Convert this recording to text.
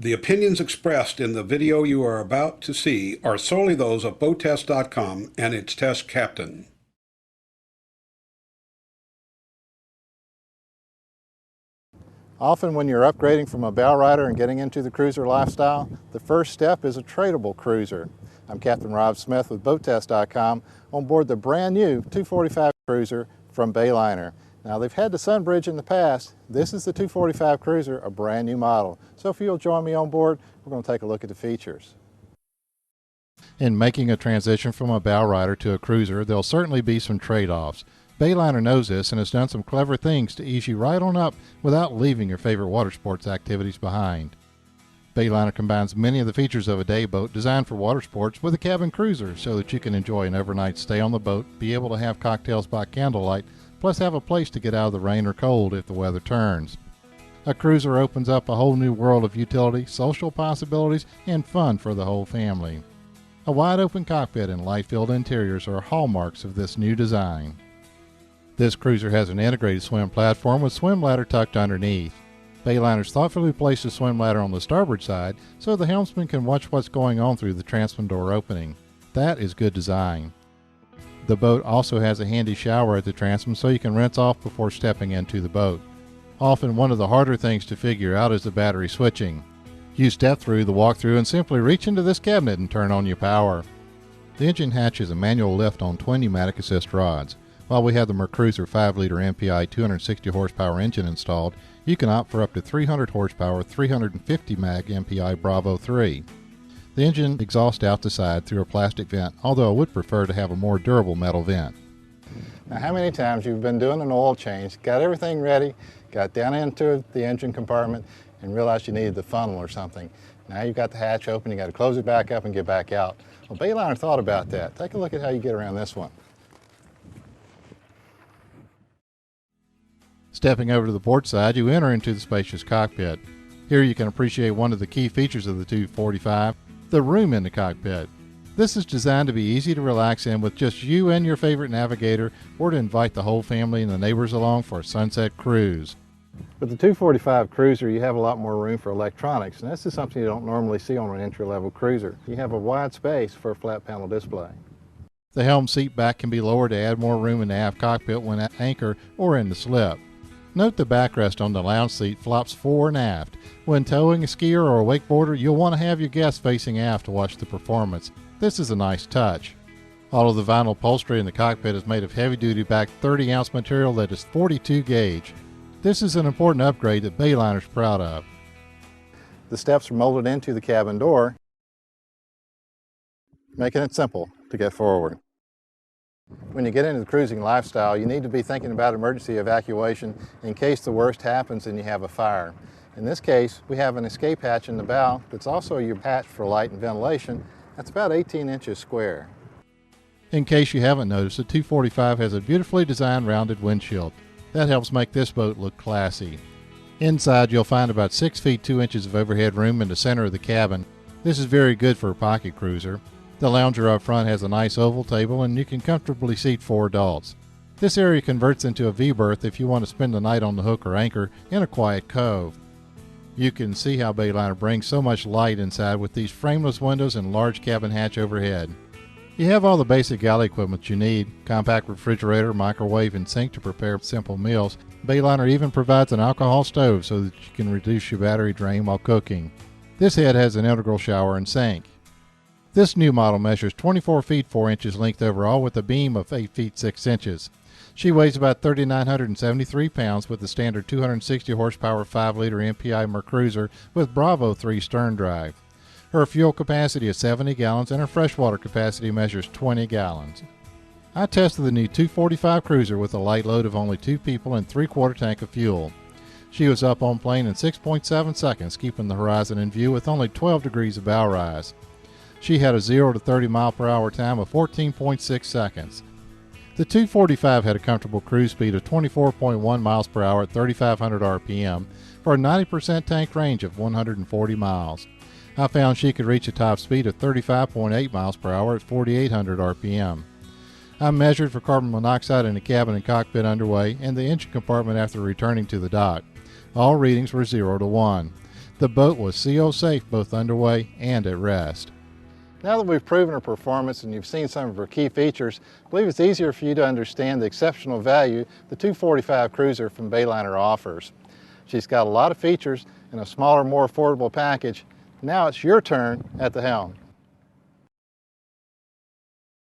The opinions expressed in the video you are about to see are solely those of BoatTEST.com and its test captain. Often when you're upgrading from a bowrider and getting into the cruiser lifestyle, the first step is a tradable cruiser. I'm Captain Rob Smith with BoatTEST.com on board the brand new 245 cruiser from Bayliner. Now they've had the Sunbridge in the past. This is the 245 cruiser, a brand new model. So if you'll join me on board, we're going to take a look at the features. In making a transition from a bowrider to a cruiser, there'll certainly be some trade-offs. Bayliner knows this and has done some clever things to ease you right on up without leaving your favorite water sports activities behind. Bayliner combines many of the features of a day boat designed for water sports with a cabin cruiser so that you can enjoy an overnight stay on the boat, be able to have cocktails by candlelight, plus have a place to get out of the rain or cold if the weather turns. A cruiser opens up a whole new world of utility, social possibilities, and fun for the whole family. A wide open cockpit and light-filled interiors are hallmarks of this new design. This cruiser has an integrated swim platform with swim ladder tucked underneath. Bayliner's thoughtfully placed a swim ladder on the starboard side so the helmsman can watch what's going on through the transom door opening. That is good design. The boat also has a handy shower at the transom so you can rinse off before stepping into the boat. Often one of the harder things to figure out is the battery switching. You step through the walkthrough and simply reach into this cabinet and turn on your power. The engine hatch is a manual lift on twin pneumatic assist rods. While we have the MerCruiser 5-liter MPI 260 horsepower engine installed, you can opt for up to 300 horsepower 350 mag MPI Bravo 3. The engine exhausts out the side through a plastic vent, although I would prefer to have a more durable metal vent. Now, how many times you've been doing an oil change, got everything ready, got down into the engine compartment, and realized you needed the funnel or something. Now you've got the hatch open, you got to close it back up and get back out. Well, Bayliner thought about that. Take a look at how you get around this one. Stepping over to the port side, you enter into the spacious cockpit. Here you can appreciate one of the key features of the 245, the room in the cockpit. This is designed to be easy to relax in with just you and your favorite navigator, or to invite the whole family and the neighbors along for a sunset cruise. With the 245 cruiser, you have a lot more room for electronics, and this is something you don't normally see on an entry-level cruiser. You have a wide space for a flat panel display. The helm seat back can be lowered to add more room in the aft cockpit when at anchor or in the slip. Note the backrest on the lounge seat flops fore and aft. When towing a skier or a wakeboarder, you'll want to have your guests facing aft to watch the performance. This is a nice touch. All of the vinyl upholstery in the cockpit is made of heavy-duty backed 30-ounce material that is 42 gauge. This is an important upgrade that Bayliner's proud of. The steps are molded into the cabin door, making it simple to get forward. When you get into the cruising lifestyle, you need to be thinking about emergency evacuation in case the worst happens and you have a fire. In this case, we have an escape hatch in the bow that's also your hatch for light and ventilation. That's about 18 inches square. In case you haven't noticed, the 245 has a beautifully designed rounded windshield. That helps make this boat look classy. Inside, you'll find about 6 feet 2 inches of overhead room in the center of the cabin. This is very good for a pocket cruiser. The lounger up front has a nice oval table and you can comfortably seat 4 adults. This area converts into a V-berth if you want to spend the night on the hook or anchor in a quiet cove. You can see how Bayliner brings so much light inside with these frameless windows and large cabin hatch overhead. You have all the basic galley equipment you need: compact refrigerator, microwave, and sink to prepare simple meals. Bayliner even provides an alcohol stove so that you can reduce your battery drain while cooking. This head has an integral shower and sink. This new model measures 24 feet 4 inches length overall with a beam of 8 feet 6 inches. She weighs about 3,973 pounds with the standard 260 horsepower 5-liter MPI MerCruiser with Bravo 3 stern drive. Her fuel capacity is 70 gallons and her freshwater capacity measures 20 gallons. I tested the new 245 cruiser with a light load of only 2 people and 3/4 tank of fuel. She was up on plane in 6.7 seconds, keeping the horizon in view with only 12 degrees of bow rise. She had a 0 to 30 mile per hour time of 14.6 seconds. The 245 had a comfortable cruise speed of 24.1 miles per hour at 3,500 RPM for a 90% tank range of 140 miles. I found she could reach a top speed of 35.8 miles per hour at 4,800 RPM. I measured for carbon monoxide in the cabin and cockpit underway and the engine compartment after returning to the dock. All readings were 0 to 1. the boat was seal safe both underway and at rest. Now that we've proven her performance and you've seen some of her key features, I believe it's easier for you to understand the exceptional value the 245 Cruiser from Bayliner offers. She's got a lot of features in a smaller, more affordable package. Now it's your turn at the helm.